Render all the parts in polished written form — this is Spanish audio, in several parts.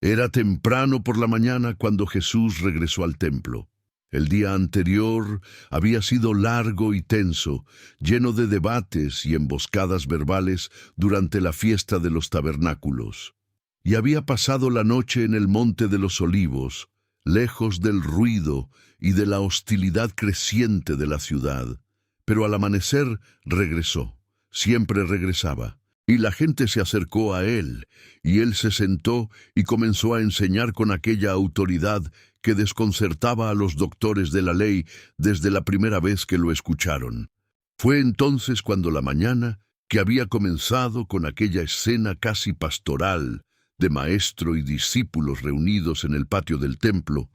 Era temprano por la mañana cuando Jesús regresó al templo. El día anterior había sido largo y tenso, lleno de debates y emboscadas verbales durante la fiesta de los tabernáculos. Y había pasado la noche en el Monte de los Olivos, lejos del ruido y de la hostilidad creciente de la ciudad. Pero al amanecer regresó, siempre regresaba. Y la gente se acercó a él, y él se sentó y comenzó a enseñar con aquella autoridad que desconcertaba a los doctores de la ley desde la primera vez que lo escucharon. Fue entonces cuando la mañana, que había comenzado con aquella escena casi pastoral de maestro y discípulos reunidos en el patio del templo,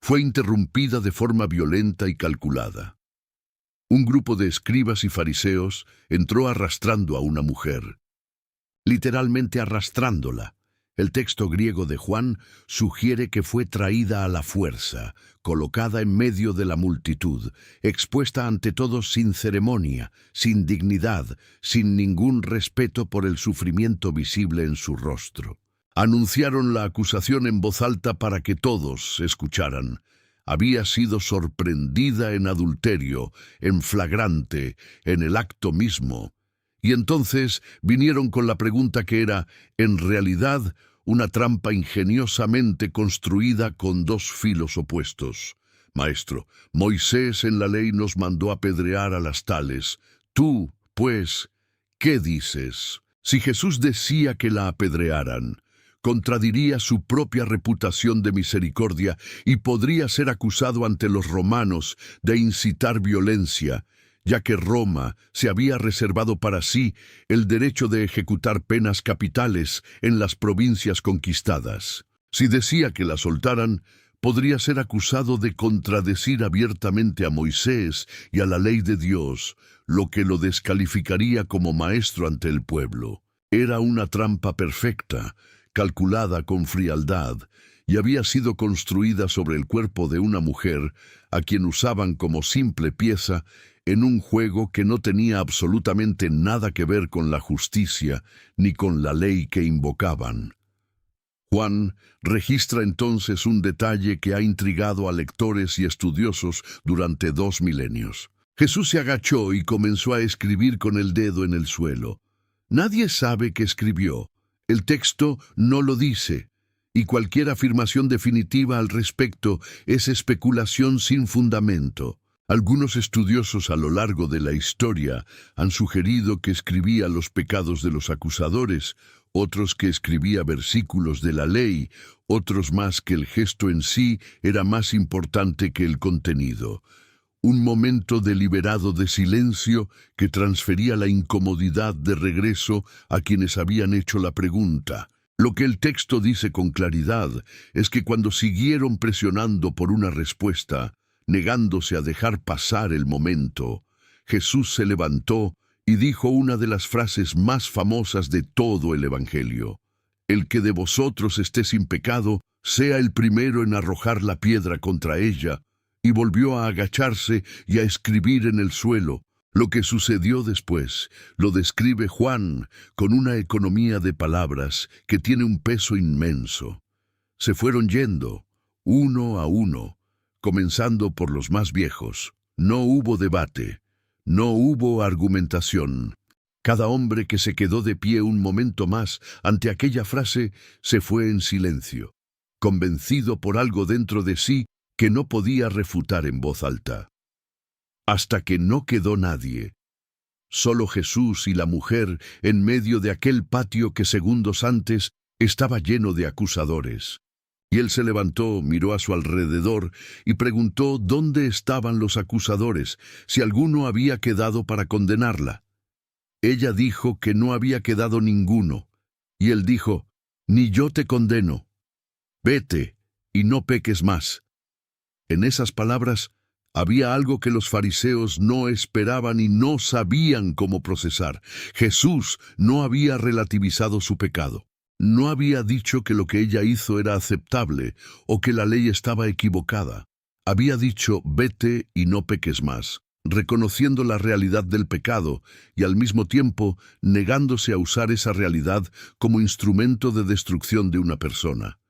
fue interrumpida de forma violenta y calculada. Un grupo de escribas y fariseos entró arrastrando a una mujer, literalmente arrastrándola. El texto griego de Juan sugiere que fue traída a la fuerza, colocada en medio de la multitud, expuesta ante todos sin ceremonia, sin dignidad, sin ningún respeto por el sufrimiento visible en su rostro. Anunciaron la acusación en voz alta para que todos escucharan. Había sido sorprendida en adulterio, en flagrante, en el acto mismo. Y entonces vinieron con la pregunta que era, en realidad, una trampa ingeniosamente construida con dos filos opuestos. Maestro, Moisés en la ley nos mandó apedrear a las tales. Tú, pues, ¿qué dices? Si Jesús decía que la apedrearan, contradiría su propia reputación de misericordia y podría ser acusado ante los romanos de incitar violencia, ya que Roma se había reservado para sí el derecho de ejecutar penas capitales en las provincias conquistadas. Si decía que la soltaran, podría ser acusado de contradecir abiertamente a Moisés y a la ley de Dios, lo que lo descalificaría como maestro ante el pueblo. Era una trampa perfecta, calculada con frialdad, y había sido construida sobre el cuerpo de una mujer a quien usaban como simple pieza en un juego que no tenía absolutamente nada que ver con la justicia ni con la ley que invocaban. Juan registra entonces un detalle que ha intrigado a lectores y estudiosos durante 2 milenios. Jesús se agachó y comenzó a escribir con el dedo en el suelo. Nadie sabe qué escribió. El texto no lo dice, y cualquier afirmación definitiva al respecto es especulación sin fundamento. Algunos estudiosos a lo largo de la historia han sugerido que escribía los pecados de los acusadores, otros que escribía versículos de la ley, otros más que el gesto en sí era más importante que el contenido. Un momento deliberado de silencio que transfería la incomodidad de regreso a quienes habían hecho la pregunta. Lo que el texto dice con claridad es que cuando siguieron presionando por una respuesta, negándose a dejar pasar el momento, Jesús se levantó y dijo una de las frases más famosas de todo el Evangelio. El que de vosotros esté sin pecado, sea el primero en arrojar la piedra contra ella. Y volvió a agacharse y a escribir en el suelo. Lo que sucedió después lo describe Juan con una economía de palabras que tiene un peso inmenso. Se fueron yendo, uno a uno, comenzando por los más viejos. No hubo debate, no hubo argumentación. Cada hombre que se quedó de pie un momento más ante aquella frase se fue en silencio, convencido por algo dentro de sí que no podía refutar en voz alta. Hasta que no quedó nadie. Solo Jesús y la mujer en medio de aquel patio que segundos antes estaba lleno de acusadores. Y él se levantó, miró a su alrededor y preguntó dónde estaban los acusadores, si alguno había quedado para condenarla. Ella dijo que no había quedado ninguno, y él dijo, «Ni yo te condeno. Vete y no peques más». En esas palabras había algo que los fariseos no esperaban y no sabían cómo procesar. Jesús no había relativizado su pecado. No había dicho que lo que ella hizo era aceptable o que la ley estaba equivocada. Había dicho, vete y no peques más, reconociendo la realidad del pecado y al mismo tiempo negándose a usar esa realidad como instrumento de destrucción de una persona.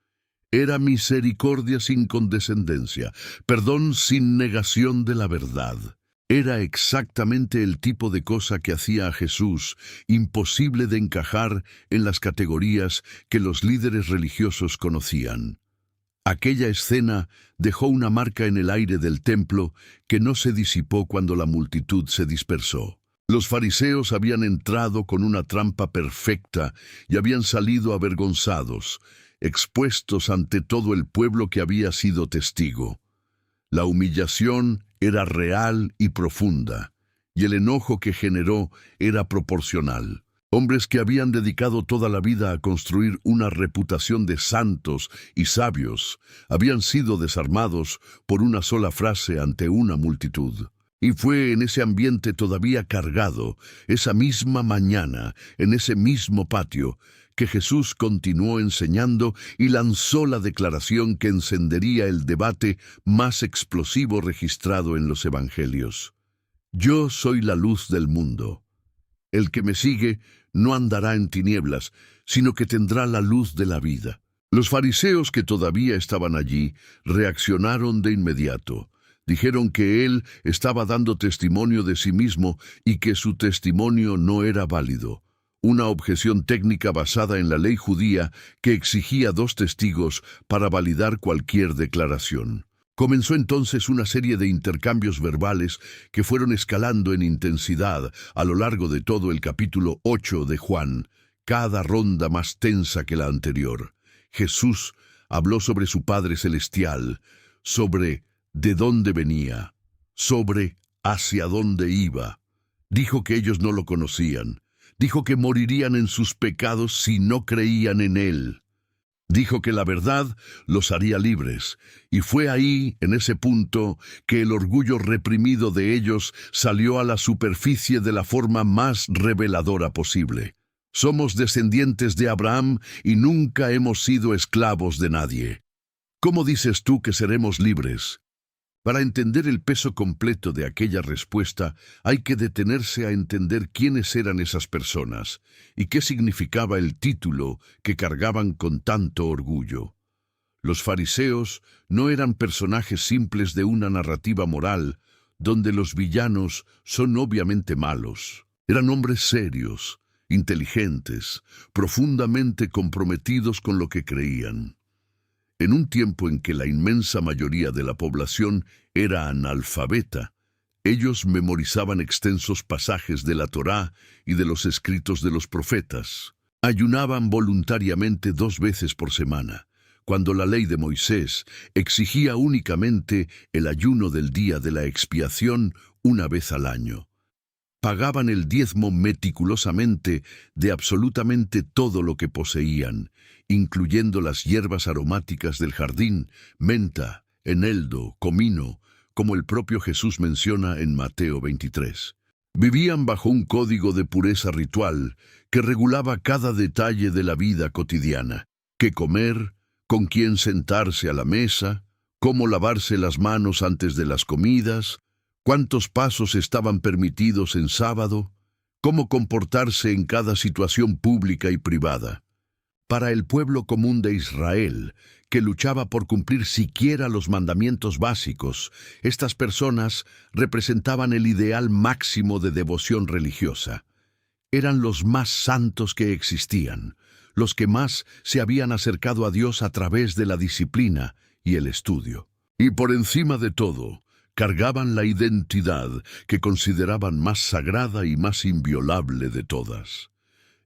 Era misericordia sin condescendencia, perdón sin negación de la verdad. Era exactamente el tipo de cosa que hacía a Jesús imposible de encajar en las categorías que los líderes religiosos conocían. Aquella escena dejó una marca en el aire del templo que no se disipó cuando la multitud se dispersó. Los fariseos habían entrado con una trampa perfecta y habían salido avergonzados, expuestos ante todo el pueblo que había sido testigo. La humillación era real y profunda, y el enojo que generó era proporcional. Hombres que habían dedicado toda la vida a construir una reputación de santos y sabios, habían sido desarmados por una sola frase ante una multitud. Y fue en ese ambiente todavía cargado, esa misma mañana, en ese mismo patio, que Jesús continuó enseñando y lanzó la declaración que encendería el debate más explosivo registrado en los Evangelios. Yo soy la luz del mundo. El que me sigue no andará en tinieblas, sino que tendrá la luz de la vida. Los fariseos que todavía estaban allí reaccionaron de inmediato. Dijeron que él estaba dando testimonio de sí mismo y que su testimonio no era válido. Una objeción técnica basada en la ley judía que exigía 2 testigos para validar cualquier declaración. Comenzó entonces una serie de intercambios verbales que fueron escalando en intensidad a lo largo de todo el capítulo 8 de Juan, cada ronda más tensa que la anterior. Jesús habló sobre su Padre Celestial, sobre de dónde venía, sobre hacia dónde iba. Dijo que ellos no lo conocían. Dijo que morirían en sus pecados si no creían en Él. Dijo que la verdad los haría libres, y fue ahí, en ese punto, que el orgullo reprimido de ellos salió a la superficie de la forma más reveladora posible. Somos descendientes de Abraham y nunca hemos sido esclavos de nadie. ¿Cómo dices tú que seremos libres? Para entender el peso completo de aquella respuesta, hay que detenerse a entender quiénes eran esas personas y qué significaba el título que cargaban con tanto orgullo. Los fariseos no eran personajes simples de una narrativa moral, donde los villanos son obviamente malos. Eran hombres serios, inteligentes, profundamente comprometidos con lo que creían. En un tiempo en que la inmensa mayoría de la población era analfabeta, ellos memorizaban extensos pasajes de la Torá y de los escritos de los profetas. Ayunaban voluntariamente 2 veces por semana, cuando la ley de Moisés exigía únicamente el ayuno del día de la expiación una vez al año. Pagaban el diezmo meticulosamente de absolutamente todo lo que poseían, incluyendo las hierbas aromáticas del jardín, menta, eneldo, comino, como el propio Jesús menciona en Mateo 23. Vivían bajo un código de pureza ritual que regulaba cada detalle de la vida cotidiana: qué comer, con quién sentarse a la mesa, cómo lavarse las manos antes de las comidas, cuántos pasos estaban permitidos en sábado, cómo comportarse en cada situación pública y privada. Para el pueblo común de Israel, que luchaba por cumplir siquiera los mandamientos básicos, estas personas representaban el ideal máximo de devoción religiosa. Eran los más santos que existían, los que más se habían acercado a Dios a través de la disciplina y el estudio. Y por encima de todo, cargaban la identidad que consideraban más sagrada y más inviolable de todas.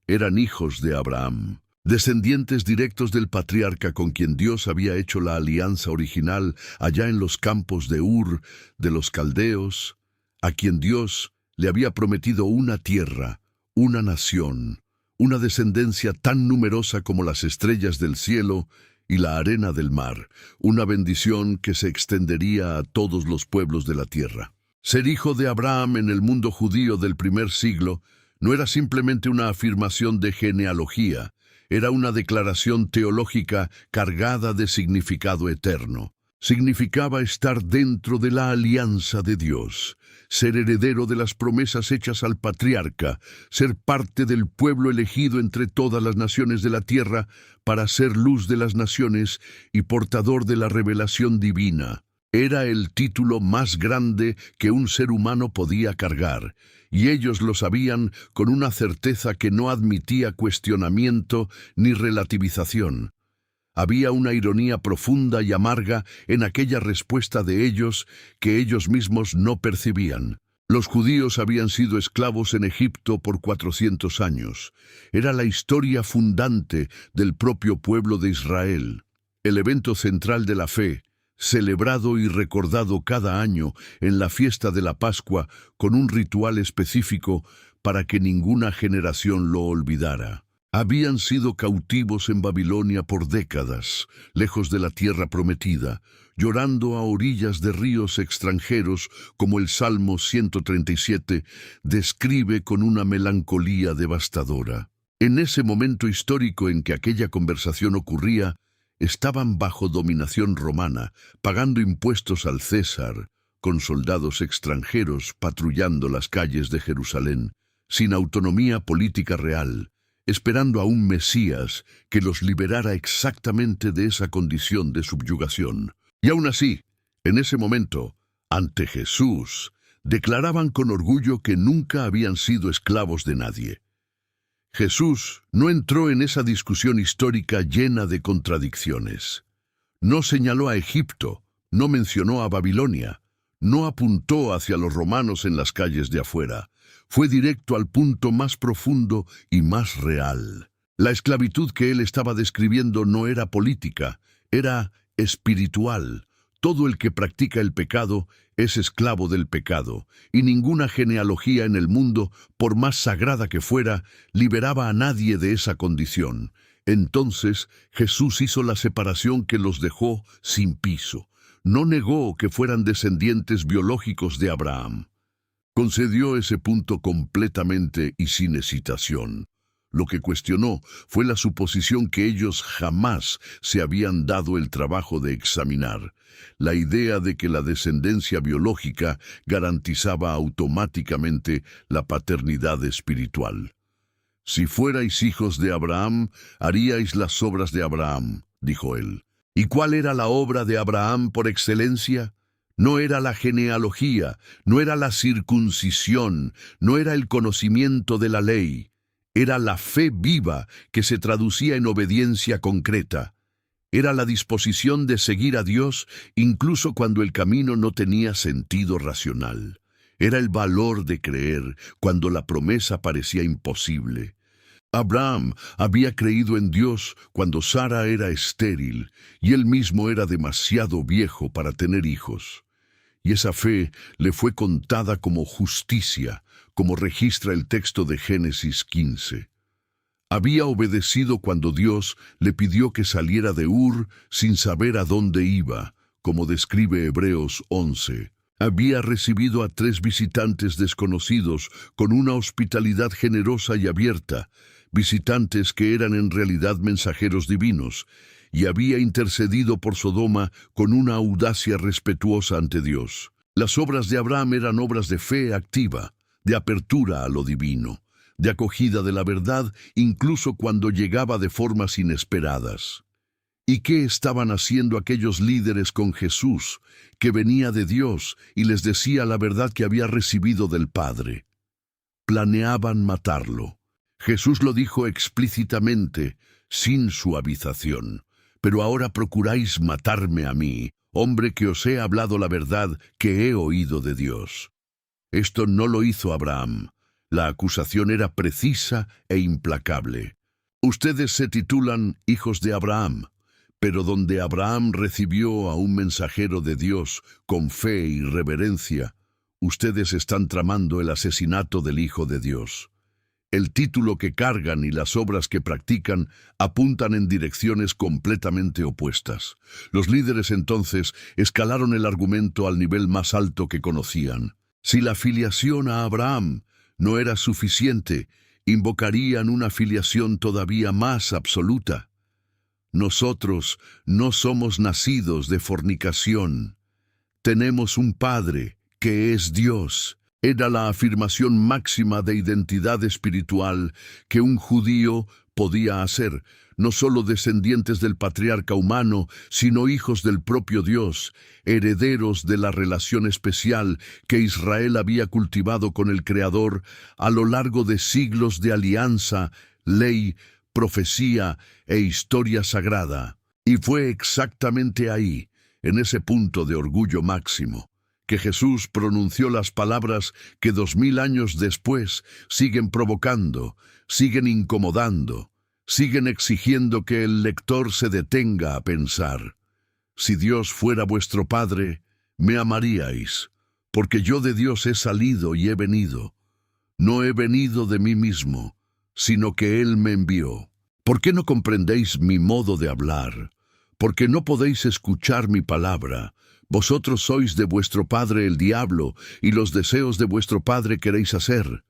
Eran hijos de Abraham, descendientes directos del patriarca con quien Dios había hecho la alianza original allá en los campos de Ur, de los caldeos, a quien Dios le había prometido una tierra, una nación, una descendencia tan numerosa como las estrellas del cielo y la arena del mar, una bendición que se extendería a todos los pueblos de la tierra. Ser hijo de Abraham en el mundo judío del primer siglo no era simplemente una afirmación de genealogía, era una declaración teológica cargada de significado eterno. Significaba estar dentro de la alianza de Dios, ser heredero de las promesas hechas al patriarca, ser parte del pueblo elegido entre todas las naciones de la tierra para ser luz de las naciones y portador de la revelación divina. Era el título más grande que un ser humano podía cargar, y ellos lo sabían con una certeza que no admitía cuestionamiento ni relativización. Había una ironía profunda y amarga en aquella respuesta de ellos que ellos mismos no percibían. Los judíos habían sido esclavos en Egipto por 400 años. Era la historia fundante del propio pueblo de Israel. El evento central de la fe, celebrado y recordado cada año en la fiesta de la Pascua con un ritual específico para que ninguna generación lo olvidara. Habían sido cautivos en Babilonia por décadas, lejos de la tierra prometida, llorando a orillas de ríos extranjeros, como el Salmo 137 describe con una melancolía devastadora. En ese momento histórico en que aquella conversación ocurría, estaban bajo dominación romana, pagando impuestos al César, con soldados extranjeros patrullando las calles de Jerusalén, sin autonomía política real, esperando a un Mesías que los liberara exactamente de esa condición de subyugación. Y aún así, en ese momento, ante Jesús, declaraban con orgullo que nunca habían sido esclavos de nadie. Jesús no entró en esa discusión histórica llena de contradicciones. No señaló a Egipto, no mencionó a Babilonia, no apuntó hacia los romanos en las calles de afuera. Fue directo al punto más profundo y más real. La esclavitud que él estaba describiendo no era política, era espiritual. Todo el que practica el pecado es esclavo del pecado, y ninguna genealogía en el mundo, por más sagrada que fuera, liberaba a nadie de esa condición. Entonces Jesús hizo la separación que los dejó sin piso. No negó que fueran descendientes biológicos de Abraham. Concedió ese punto completamente y sin hesitación. Lo que cuestionó fue la suposición que ellos jamás se habían dado el trabajo de examinar, la idea de que la descendencia biológica garantizaba automáticamente la paternidad espiritual. Si fuerais hijos de Abraham, haríais las obras de Abraham, dijo él. ¿Y cuál era la obra de Abraham por excelencia? No era la genealogía, no era la circuncisión, no era el conocimiento de la ley. Era la fe viva que se traducía en obediencia concreta. Era la disposición de seguir a Dios incluso cuando el camino no tenía sentido racional. Era el valor de creer cuando la promesa parecía imposible. Abraham había creído en Dios cuando Sara era estéril y él mismo era demasiado viejo para tener hijos. Y esa fe le fue contada como justicia, como registra el texto de Génesis 15. Había obedecido cuando Dios le pidió que saliera de Ur sin saber a dónde iba, como describe Hebreos 11. Había recibido a 3 visitantes desconocidos con una hospitalidad generosa y abierta, visitantes que eran en realidad mensajeros divinos, y había intercedido por Sodoma con una audacia respetuosa ante Dios. Las obras de Abraham eran obras de fe activa, de apertura a lo divino, de acogida de la verdad incluso cuando llegaba de formas inesperadas. ¿Y qué estaban haciendo aquellos líderes con Jesús, que venía de Dios y les decía la verdad que había recibido del Padre? Planeaban matarlo. Jesús lo dijo explícitamente, sin suavización. Pero ahora procuráis matarme a mí, hombre que os he hablado la verdad que he oído de Dios. Esto no lo hizo Abraham. La acusación era precisa e implacable. Ustedes se titulan hijos de Abraham, pero donde Abraham recibió a un mensajero de Dios con fe y reverencia, ustedes están tramando el asesinato del Hijo de Dios. El título que cargan y las obras que practican apuntan en direcciones completamente opuestas. Los líderes entonces escalaron el argumento al nivel más alto que conocían. Si la filiación a Abraham no era suficiente, invocarían una filiación todavía más absoluta. Nosotros no somos nacidos de fornicación. Tenemos un Padre, que es Dios. Era la afirmación máxima de identidad espiritual que un judío podía hacer, no solo descendientes del patriarca humano, sino hijos del propio Dios, herederos de la relación especial que Israel había cultivado con el Creador a lo largo de siglos de alianza, ley, profecía e historia sagrada. Y fue exactamente ahí, en ese punto de orgullo máximo, que Jesús pronunció las palabras que 2000 años después siguen provocando, siguen incomodando, siguen exigiendo que el lector se detenga a pensar. Si Dios fuera vuestro Padre, me amaríais, porque yo de Dios he salido y he venido. No he venido de mí mismo, sino que Él me envió. ¿Por qué no comprendéis mi modo de hablar? ¿Por qué no podéis escuchar mi palabra? Vosotros sois de vuestro padre el diablo, y los deseos de vuestro padre queréis hacer.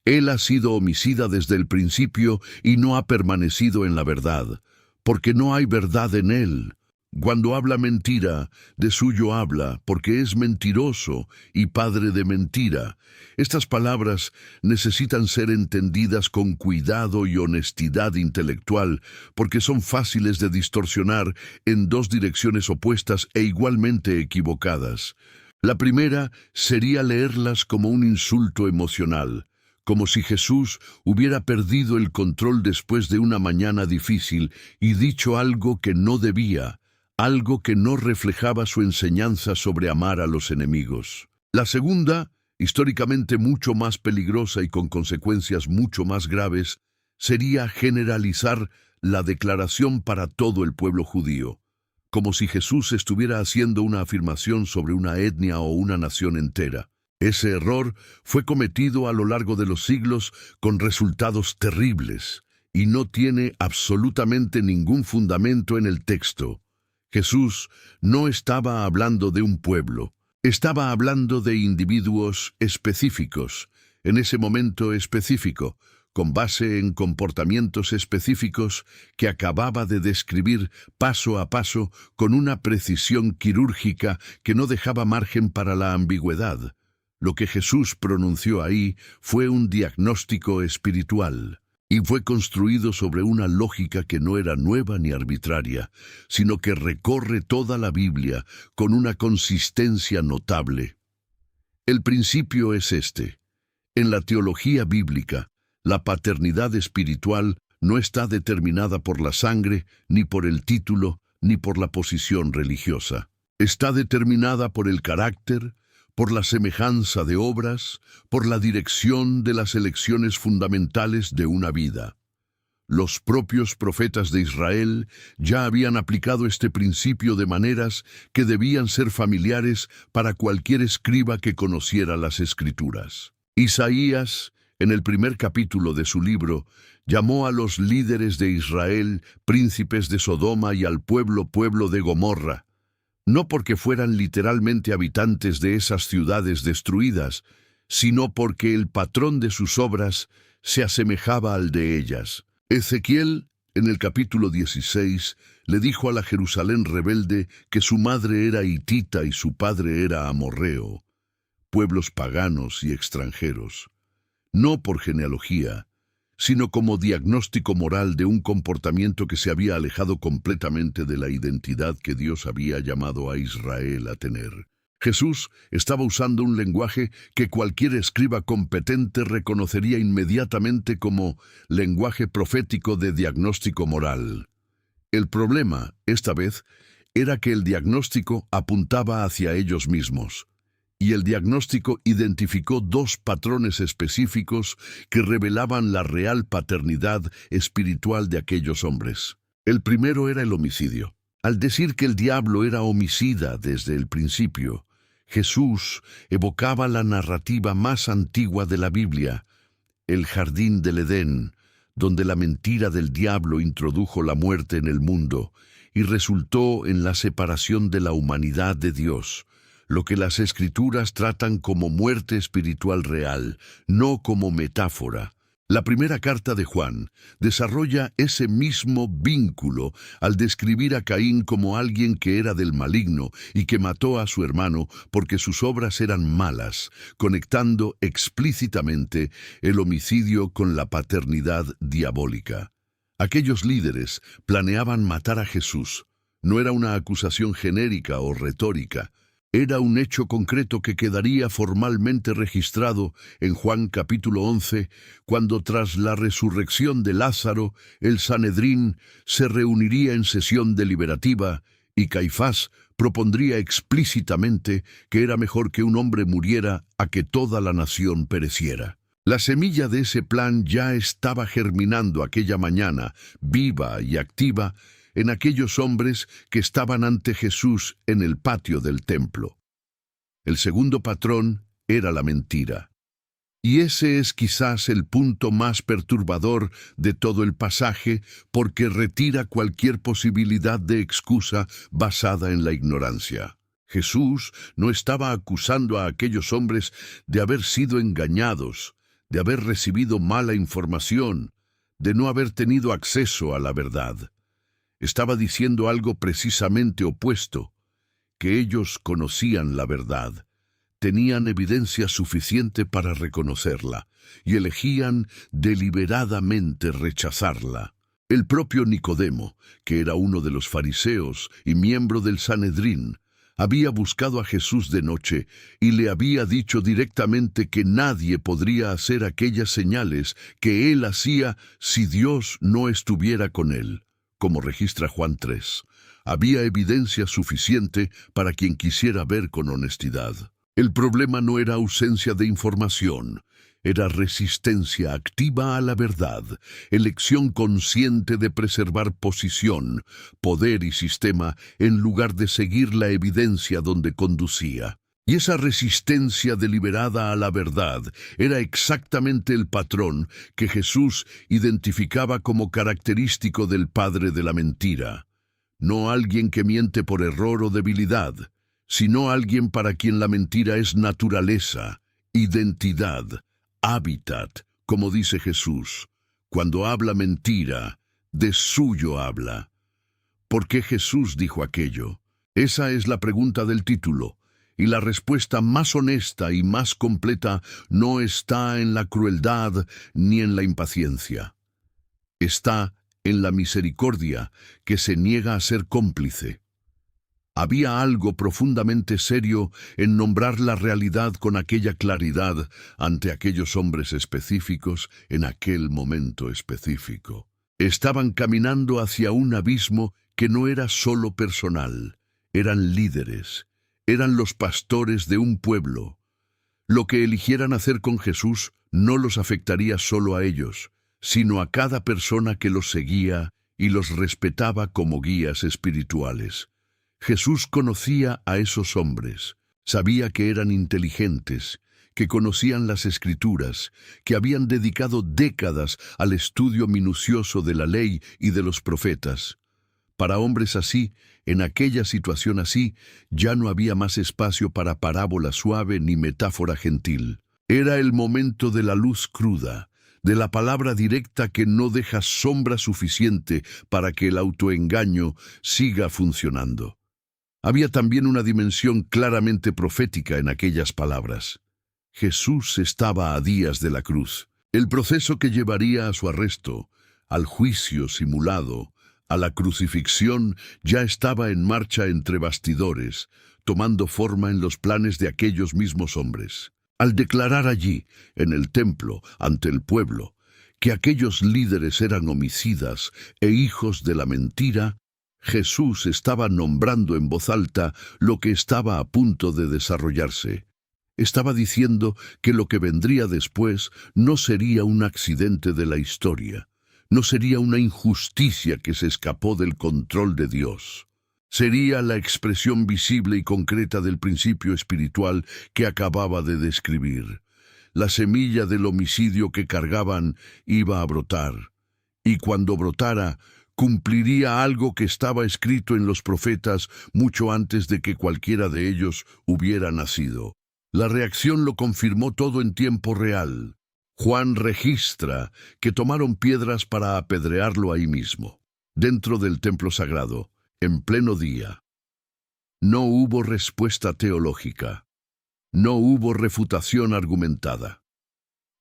Él ha sido homicida desde el principio y no ha permanecido en la verdad, porque no hay verdad en él. Cuando habla mentira, de suyo habla, porque es mentiroso y padre de mentira. Estas palabras necesitan ser entendidas con cuidado y honestidad intelectual, porque son fáciles de distorsionar en dos direcciones opuestas e igualmente equivocadas. La primera sería leerlas como un insulto emocional, como si Jesús hubiera perdido el control después de una mañana difícil y dicho algo que no debía, algo que no reflejaba su enseñanza sobre amar a los enemigos. La segunda, históricamente mucho más peligrosa y con consecuencias mucho más graves, sería generalizar la declaración para todo el pueblo judío, como si Jesús estuviera haciendo una afirmación sobre una etnia o una nación entera. Ese error fue cometido a lo largo de los siglos con resultados terribles y no tiene absolutamente ningún fundamento en el texto. Jesús no estaba hablando de un pueblo, estaba hablando de individuos específicos, en ese momento específico, con base en comportamientos específicos que acababa de describir paso a paso con una precisión quirúrgica que no dejaba margen para la ambigüedad. Lo que Jesús pronunció ahí fue un diagnóstico espiritual, y fue construido sobre una lógica que no era nueva ni arbitraria, sino que recorre toda la Biblia con una consistencia notable. El principio es este: en la teología bíblica, la paternidad espiritual no está determinada por la sangre, ni por el título, ni por la posición religiosa. Está determinada por el carácter, por la semejanza de obras, por la dirección de las elecciones fundamentales de una vida. Los propios profetas de Israel ya habían aplicado este principio de maneras que debían ser familiares para cualquier escriba que conociera las Escrituras. Isaías, en el primer capítulo de su libro, llamó a los líderes de Israel príncipes de Sodoma y al pueblo de Gomorra, no porque fueran literalmente habitantes de esas ciudades destruidas, sino porque el patrón de sus obras se asemejaba al de ellas. Ezequiel, en el capítulo 16, le dijo a la Jerusalén rebelde que su madre era hitita y su padre era amorreo, pueblos paganos y extranjeros, no por genealogía, sino como diagnóstico moral de un comportamiento que se había alejado completamente de la identidad que Dios había llamado a Israel a tener. Jesús estaba usando un lenguaje que cualquier escriba competente reconocería inmediatamente como lenguaje profético de diagnóstico moral. El problema, esta vez, era que el diagnóstico apuntaba hacia ellos mismos. Y el diagnóstico identificó dos patrones específicos que revelaban la real paternidad espiritual de aquellos hombres. El primero era el homicidio. Al decir que el diablo era homicida desde el principio, Jesús evocaba la narrativa más antigua de la Biblia, el jardín del Edén, donde la mentira del diablo introdujo la muerte en el mundo y resultó en la separación de la humanidad de Dios, lo que las Escrituras tratan como muerte espiritual real, no como metáfora. La primera carta de Juan desarrolla ese mismo vínculo al describir a Caín como alguien que era del maligno y que mató a su hermano porque sus obras eran malas, conectando explícitamente el homicidio con la paternidad diabólica. Aquellos líderes planeaban matar a Jesús. No era una acusación genérica o retórica. Era un hecho concreto que quedaría formalmente registrado en Juan capítulo 11, cuando tras la resurrección de Lázaro, el Sanedrín se reuniría en sesión deliberativa y Caifás propondría explícitamente que era mejor que un hombre muriera a que toda la nación pereciera. La semilla de ese plan ya estaba germinando aquella mañana, viva y activa, en aquellos hombres que estaban ante Jesús en el patio del templo. El segundo patrón era la mentira. Y ese es quizás el punto más perturbador de todo el pasaje, porque retira cualquier posibilidad de excusa basada en la ignorancia. Jesús no estaba acusando a aquellos hombres de haber sido engañados, de haber recibido mala información, de no haber tenido acceso a la verdad. Estaba diciendo algo precisamente opuesto, que ellos conocían la verdad, tenían evidencia suficiente para reconocerla y elegían deliberadamente rechazarla. El propio Nicodemo, que era uno de los fariseos y miembro del Sanedrín, había buscado a Jesús de noche y le había dicho directamente que nadie podría hacer aquellas señales que él hacía si Dios no estuviera con él. Como registra Juan 3, había evidencia suficiente para quien quisiera ver con honestidad. El problema no era ausencia de información, era resistencia activa a la verdad, elección consciente de preservar posición, poder y sistema en lugar de seguir la evidencia donde conducía. Y esa resistencia deliberada a la verdad era exactamente el patrón que Jesús identificaba como característico del padre de la mentira. No alguien que miente por error o debilidad, sino alguien para quien la mentira es naturaleza, identidad, hábitat, como dice Jesús. Cuando habla mentira, de suyo habla. ¿Por qué Jesús dijo aquello? Esa es la pregunta del título. Y la respuesta más honesta y más completa no está en la crueldad ni en la impaciencia. Está en la misericordia que se niega a ser cómplice. Había algo profundamente serio en nombrar la realidad con aquella claridad ante aquellos hombres específicos en aquel momento específico. Estaban caminando hacia un abismo que no era solo personal, eran líderes. Eran los pastores de un pueblo. Lo que eligieran hacer con Jesús no los afectaría solo a ellos, sino a cada persona que los seguía y los respetaba como guías espirituales. Jesús conocía a esos hombres, sabía que eran inteligentes, que conocían las Escrituras, que habían dedicado décadas al estudio minucioso de la ley y de los profetas. Para hombres así, en aquella situación así, ya no había más espacio para parábola suave ni metáfora gentil. Era el momento de la luz cruda, de la palabra directa que no deja sombra suficiente para que el autoengaño siga funcionando. Había también una dimensión claramente profética en aquellas palabras. Jesús estaba a días de la cruz. El proceso que llevaría a su arresto, al juicio simulado, a la crucifixión, ya estaba en marcha entre bastidores, tomando forma en los planes de aquellos mismos hombres. Al declarar allí, en el templo, ante el pueblo, que aquellos líderes eran homicidas e hijos de la mentira, Jesús estaba nombrando en voz alta lo que estaba a punto de desarrollarse. Estaba diciendo que lo que vendría después no sería un accidente de la historia, no sería una injusticia que se escapó del control de Dios. Sería la expresión visible y concreta del principio espiritual que acababa de describir. La semilla del homicidio que cargaban iba a brotar, y cuando brotara, cumpliría algo que estaba escrito en los profetas mucho antes de que cualquiera de ellos hubiera nacido. La reacción lo confirmó todo en tiempo real. Juan registra que tomaron piedras para apedrearlo ahí mismo, dentro del templo sagrado, en pleno día. No hubo respuesta teológica. No hubo refutación argumentada.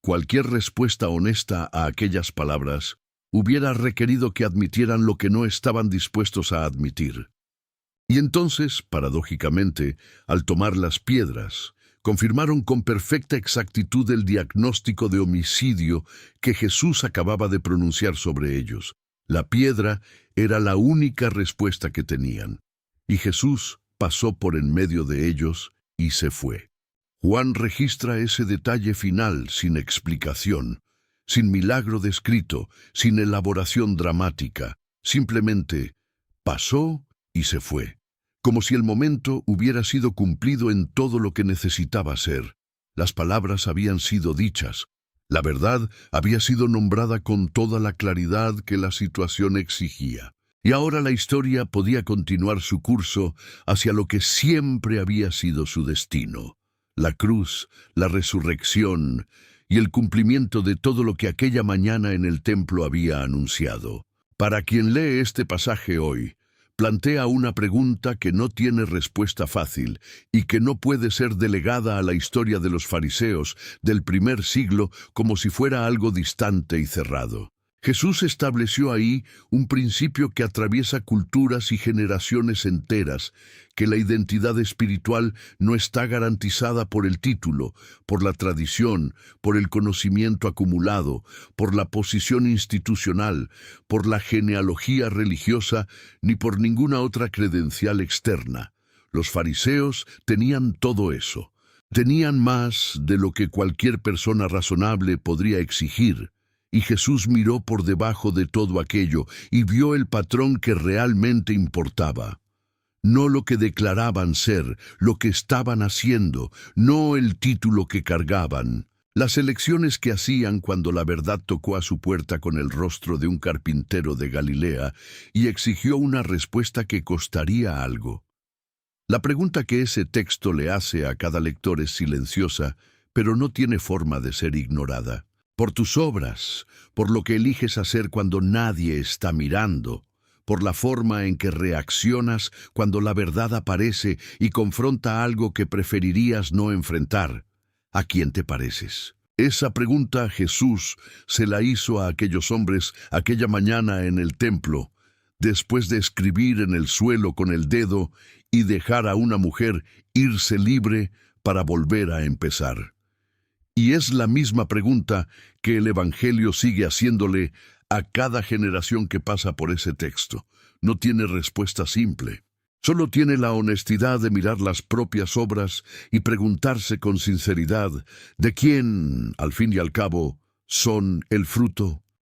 Cualquier respuesta honesta a aquellas palabras hubiera requerido que admitieran lo que no estaban dispuestos a admitir. Y entonces, paradójicamente, al tomar las piedras, confirmaron con perfecta exactitud el diagnóstico de homicidio que Jesús acababa de pronunciar sobre ellos. La piedra era la única respuesta que tenían, y Jesús pasó por en medio de ellos y se fue. Juan registra ese detalle final sin explicación, sin milagro descrito, sin elaboración dramática. Simplemente pasó y se fue, como si el momento hubiera sido cumplido en todo lo que necesitaba ser. Las palabras habían sido dichas, la verdad había sido nombrada con toda la claridad que la situación exigía. Y ahora la historia podía continuar su curso hacia lo que siempre había sido su destino: la cruz, la resurrección y el cumplimiento de todo lo que aquella mañana en el templo había anunciado. Para quien lee este pasaje hoy, plantea una pregunta que no tiene respuesta fácil y que no puede ser delegada a la historia de los fariseos del primer siglo como si fuera algo distante y cerrado. Jesús estableció ahí un principio que atraviesa culturas y generaciones enteras, que la identidad espiritual no está garantizada por el título, por la tradición, por el conocimiento acumulado, por la posición institucional, por la genealogía religiosa, ni por ninguna otra credencial externa. Los fariseos tenían todo eso. Tenían más de lo que cualquier persona razonable podría exigir. Y Jesús miró por debajo de todo aquello y vio el patrón que realmente importaba. No lo que declaraban ser, lo que estaban haciendo, no el título que cargaban. Las elecciones que hacían cuando la verdad tocó a su puerta con el rostro de un carpintero de Galilea y exigió una respuesta que costaría algo. La pregunta que ese texto le hace a cada lector es silenciosa, pero no tiene forma de ser ignorada. Por tus obras, por lo que eliges hacer cuando nadie está mirando, por la forma en que reaccionas cuando la verdad aparece y confronta algo que preferirías no enfrentar. ¿A quién te pareces? Esa pregunta Jesús se la hizo a aquellos hombres aquella mañana en el templo, después de escribir en el suelo con el dedo y dejar a una mujer irse libre para volver a empezar. Y es la misma pregunta que el Evangelio sigue haciéndole a cada generación que pasa por ese texto. No tiene respuesta simple. Solo tiene la honestidad de mirar las propias obras y preguntarse con sinceridad de quién, al fin y al cabo, son el fruto.